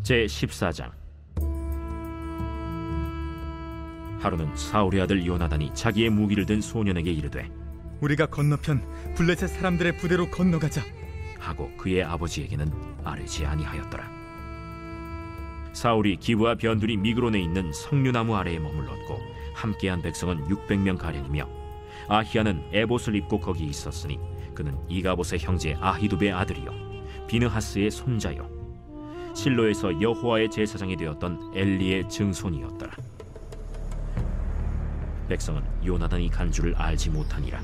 제14장. 하루는 사울의 아들 요나단이 자기의 무기를 든 소년에게 이르되 우리가 건너편 블레셋 사람들의 부대로 건너가자 하고 그의 아버지에게는 아뢰지 아니하였더라. 사울이 기브와 변두리 미그론에 있는 석류나무 아래에 머물렀고 함께한 백성은 600명 가량이며 아히야는 에봇을 입고 거기 있었으니 그는 이가봇의 형제 아히두베의 아들이요 비느하스의 손자요 실로에서 여호와의 제사장이 되었던 엘리의 증손이었더라. 백성은 요나단이 간 줄을 알지 못하니라.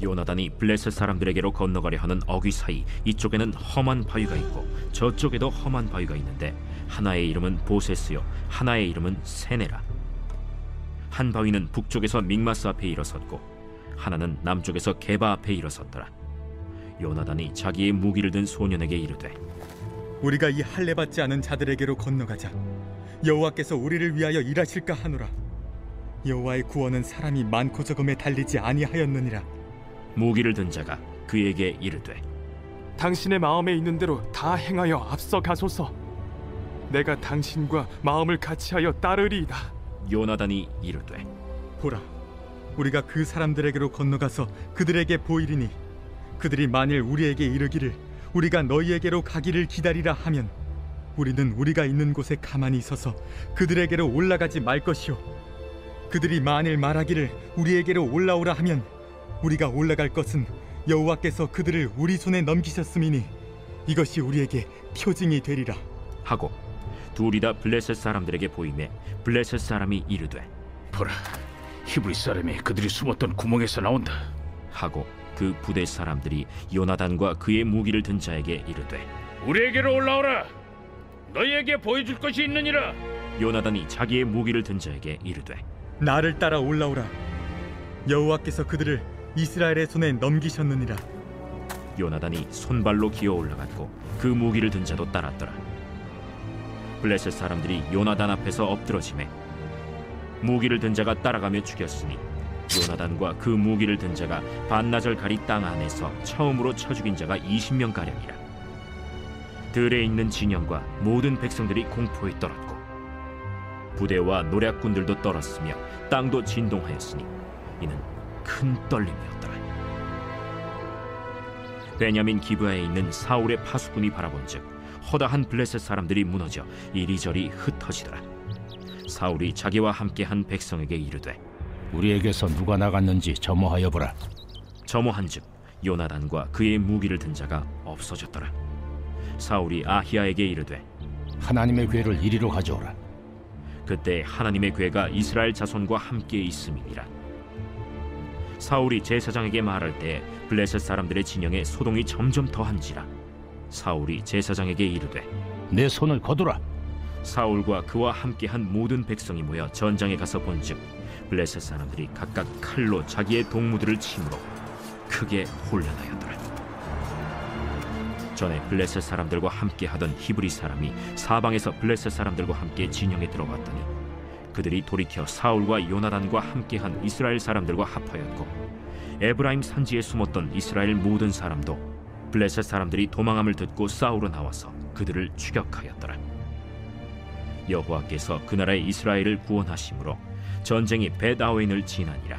요나단이 블레셋 사람들에게로 건너가려 하는 어귀 사이 이쪽에는 험한 바위가 있고 저쪽에도 험한 바위가 있는데 하나의 이름은 보세스요 하나의 이름은 세네라. 한 바위는 북쪽에서 믹마스 앞에 일어섰고 하나는 남쪽에서 게바 앞에 일어섰더라. 요나단이 자기의 무기를 든 소년에게 이르되 우리가 이 할례받지 않은 자들에게로 건너가자. 여호와께서 우리를 위하여 일하실까 하노라. 여호와의 구원은 사람이 많고 적음에 달리지 아니하였느니라. 무기를 든 자가 그에게 이르되 당신의 마음에 있는 대로 다 행하여 앞서 가소서. 내가 당신과 마음을 같이하여 따르리이다. 요나단이 이르되 보라, 우리가 그 사람들에게로 건너가서 그들에게 보이리니 그들이 만일 우리에게 이르기를 우리가 너희에게로 가기를 기다리라 하면 우리는 우리가 있는 곳에 가만히 있어서 그들에게로 올라가지 말 것이요 그들이 만일 말하기를 우리에게로 올라오라 하면 우리가 올라갈 것은 여호와께서 그들을 우리 손에 넘기셨음이니 이것이 우리에게 표징이 되리라 하고 둘이 다 블레셋 사람들에게 보이매 블레셋 사람이 이르되 보라, 히브리 사람이 그들이 숨었던 구멍에서 나온다 하고 그 부대 사람들이 요나단과 그의 무기를 든 자에게 이르되 우리에게로 올라오라. 너희에게 보여줄 것이 있느니라. 요나단이 자기의 무기를 든 자에게 이르되 나를 따라 올라오라. 여호와께서 그들을 이스라엘의 손에 넘기셨느니라. 요나단이 손발로 기어 올라갔고 그 무기를 든 자도 따랐더라. 블레셋 사람들이 요나단 앞에서 엎드러지매 무기를 든 자가 따라가며 죽였으니 요나단과 그 무기를 든 자가 반나절 가리 땅 안에서 처음으로 쳐 죽인 자가 20명 가량이라. 들에 있는 진영과 모든 백성들이 공포에 떨었고 부대와 노략군들도 떨었으며 땅도 진동하였으니 이는 큰 떨림이었더라. 베냐민 기브아에 있는 사울의 파수꾼이 바라본즉 허다한 블레셋 사람들이 무너져 이리저리 흩어지더라. 사울이 자기와 함께한 백성에게 이르되 우리에게서 누가 나갔는지 점호하여 보라. 점호한즉 요나단과 그의 무기를 든 자가 없어졌더라. 사울이 아히야에게 이르되 하나님의 궤를 이리로 가져오라. 그때 하나님의 궤가 이스라엘 자손과 함께 있음이니라. 사울이 제사장에게 말할 때 블레셋 사람들의 진영에 소동이 점점 더한지라. 사울이 제사장에게 이르되 내 손을 거두라. 사울과 그와 함께한 모든 백성이 모여 전장에 가서 본즉 블레셋 사람들이 각각 칼로 자기의 동무들을 치므로 크게 혼란하였더라. 전에 블레셋 사람들과 함께하던 히브리 사람이 사방에서 블레셋 사람들과 함께 진영에 들어갔더니 그들이 돌이켜 사울과 요나단과 함께한 이스라엘 사람들과 합하였고 에브라임 산지에 숨었던 이스라엘 모든 사람도 블레셋 사람들이 도망함을 듣고 싸우러 나와서 그들을 추격하였더라. 여호와께서 그 나라의 이스라엘을 구원하심으로 전쟁이 벳아웬을 지나니라.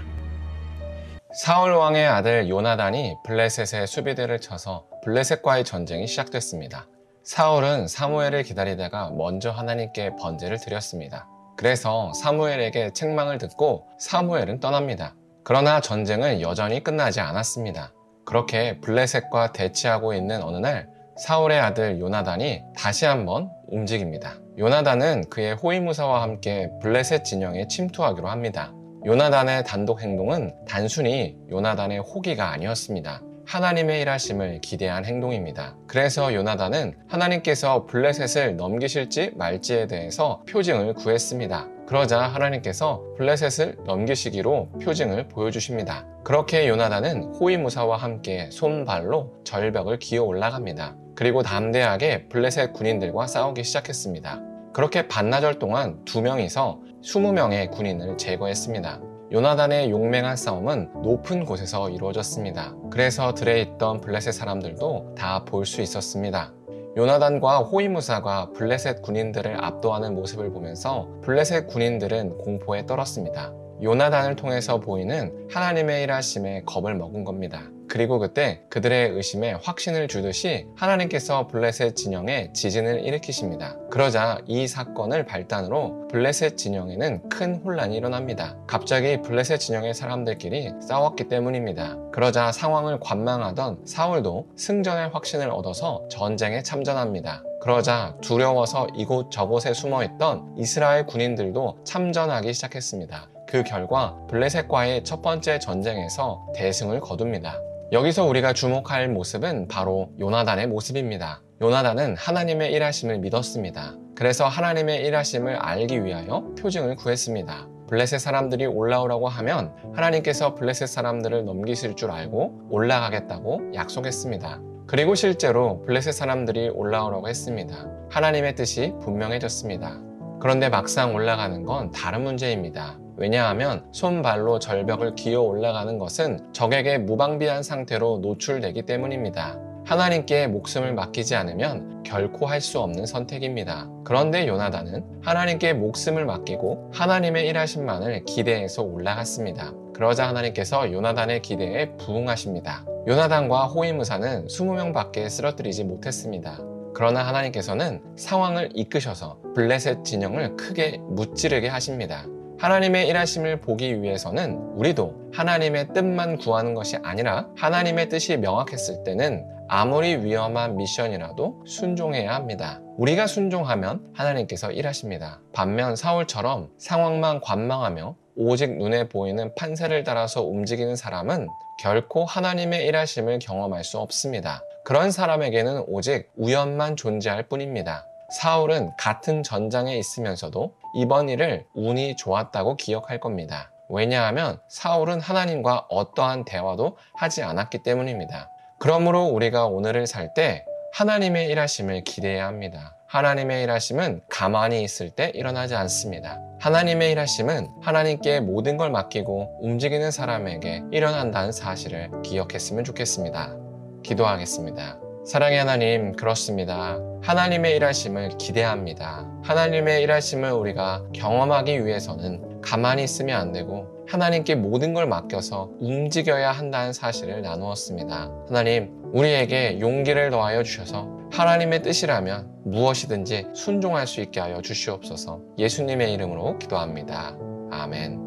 사울 왕의 아들 요나단이 블레셋의 수비대를 쳐서 블레셋과의 전쟁이 시작됐습니다. 사울은 사무엘을 기다리다가 먼저 하나님께 번제를 드렸습니다. 그래서 사무엘에게 책망을 듣고 사무엘은 떠납니다. 그러나 전쟁은 여전히 끝나지 않았습니다. 그렇게 블레셋과 대치하고 있는 어느 날 사울의 아들 요나단이 다시 한번 움직입니다. 요나단은 그의 호위무사와 함께 블레셋 진영에 침투하기로 합니다. 요나단의 단독 행동은 단순히 요나단의 호기가 아니었습니다. 하나님의 일하심을 기대한 행동입니다. 그래서 요나단은 하나님께서 블레셋을 넘기실지 말지에 대해서 표징을 구했습니다. 그러자 하나님께서 블레셋을 넘기시기로 표징을 보여주십니다. 그렇게 요나단은 호위무사와 함께 손발로 절벽을 기어 올라갑니다. 그리고 담대하게 블레셋 군인들과 싸우기 시작했습니다. 그렇게 반나절 동안 2명이서 20명의 군인을 제거했습니다. 요나단의 용맹한 싸움은 높은 곳에서 이루어졌습니다. 그래서 들에 있던 블레셋 사람들도 다 볼 수 있었습니다. 요나단과 호위무사가 블레셋 군인들을 압도하는 모습을 보면서 블레셋 군인들은 공포에 떨었습니다. 요나단을 통해서 보이는 하나님의 일하심에 겁을 먹은 겁니다. 그리고 그때 그들의 의심에 확신을 주듯이 하나님께서 블레셋 진영에 지진을 일으키십니다. 그러자 이 사건을 발단으로 블레셋 진영에는 큰 혼란이 일어납니다. 갑자기 블레셋 진영의 사람들끼리 싸웠기 때문입니다. 그러자 상황을 관망하던 사울도 승전의 확신을 얻어서 전쟁에 참전합니다. 그러자 두려워서 이곳 저곳에 숨어있던 이스라엘 군인들도 참전하기 시작했습니다. 그 결과 블레셋과의 첫 번째 전쟁에서 대승을 거둡니다. 여기서 우리가 주목할 모습은 바로 요나단의 모습입니다. 요나단은 하나님의 일하심을 믿었습니다. 그래서 하나님의 일하심을 알기 위하여 표징을 구했습니다. 블레셋 사람들이 올라오라고 하면 하나님께서 블레셋 사람들을 넘기실 줄 알고 올라가겠다고 약속했습니다. 그리고 실제로 블레셋 사람들이 올라오라고 했습니다. 하나님의 뜻이 분명해졌습니다. 그런데 막상 올라가는 건 다른 문제입니다. 왜냐하면 손발로 절벽을 기어 올라가는 것은 적에게 무방비한 상태로 노출되기 때문입니다. 하나님께 목숨을 맡기지 않으면 결코 할 수 없는 선택입니다. 그런데 요나단은 하나님께 목숨을 맡기고 하나님의 일하심만을 기대해서 올라갔습니다. 그러자 하나님께서 요나단의 기대에 부응하십니다. 요나단과 호위무사는 20명밖에 쓰러뜨리지 못했습니다. 그러나 하나님께서는 상황을 이끄셔서 블레셋 진영을 크게 무찌르게 하십니다. 하나님의 일하심을 보기 위해서는 우리도 하나님의 뜻만 구하는 것이 아니라 하나님의 뜻이 명확했을 때는 아무리 위험한 미션이라도 순종해야 합니다. 우리가 순종하면 하나님께서 일하십니다. 반면 사울처럼 상황만 관망하며 오직 눈에 보이는 판세를 따라서 움직이는 사람은 결코 하나님의 일하심을 경험할 수 없습니다. 그런 사람에게는 오직 우연만 존재할 뿐입니다. 사울은 같은 전장에 있으면서도 이번 일을 운이 좋았다고 기억할 겁니다. 왜냐하면 사울은 하나님과 어떠한 대화도 하지 않았기 때문입니다. 그러므로 우리가 오늘을 살 때 하나님의 일하심을 기대해야 합니다. 하나님의 일하심은 가만히 있을 때 일어나지 않습니다. 하나님의 일하심은 하나님께 모든 걸 맡기고 움직이는 사람에게 일어난다는 사실을 기억했으면 좋겠습니다. 기도하겠습니다. 사랑의 하나님, 그렇습니다. 하나님의 일하심을 기대합니다. 하나님의 일하심을 우리가 경험하기 위해서는 가만히 있으면 안 되고 하나님께 모든 걸 맡겨서 움직여야 한다는 사실을 나누었습니다. 하나님, 우리에게 용기를 더하여 주셔서 하나님의 뜻이라면 무엇이든지 순종할 수 있게 하여 주시옵소서. 예수님의 이름으로 기도합니다. 아멘.